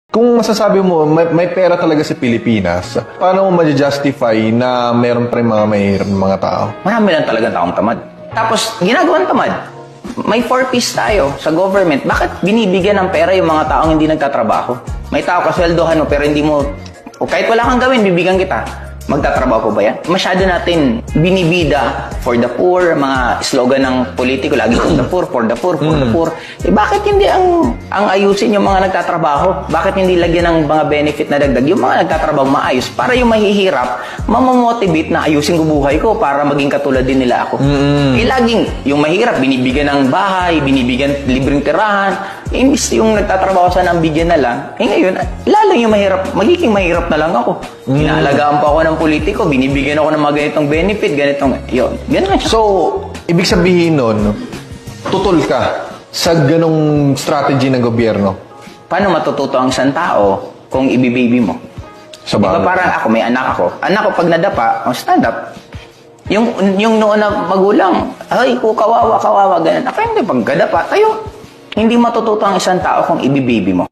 Kung masasabi mo, may pera talaga sa Pilipinas, paano mo ma-justify na meron pa rin mga mahirap ng mga tao? Marami lang talagang taong tamad. Tapos, ginagawan tamad. May 4Ps tayo sa government. Bakit binibigyan ng pera yung mga taong hindi nagtatrabaho? May tao kasweldohan mo pero hindi mo, o kahit wala kang gawin, bibigyan kita. Magtatrabaho po ba yan? Masyado natin binibida for the poor, mga slogan ng politiko, lagi for the poor, for the poor, for the poor. Eh bakit hindi ang ayusin yung mga nagtatrabaho? Bakit hindi lagyan ng mga benefit na dagdag? Yung mga nagtatrabaho maayos para yung mahihirap, mamamotivate na ayusin ko buhay ko para maging katulad din nila ako. Eh laging yung mahirap, binibigyan ng bahay, binibigyan libreng tirahan, imbis yung nagtatrabaho sana ang bigyan na lang, eh ngayon, lalo yung mahirap, magiging mahirap na lang ako. Inaalagaan pa ako ng politiko, binibigyan ako ng mga ganitong benefit, ganitong, yun, ganun siya. So, ibig sabihin nun, tutol ka sa ganong strategy ng gobyerno? Paano matututo ang isang tao kung ibibaby mo? Sa Diba bagay. parang ako, may anak ako. Anak ko pag nadapa, stand up. Yung noon na magulang, ay, kawawa, ganun. Ako hindi, pag nadapa, tayo. Hindi matututo ang isang tao kung ibibaby mo.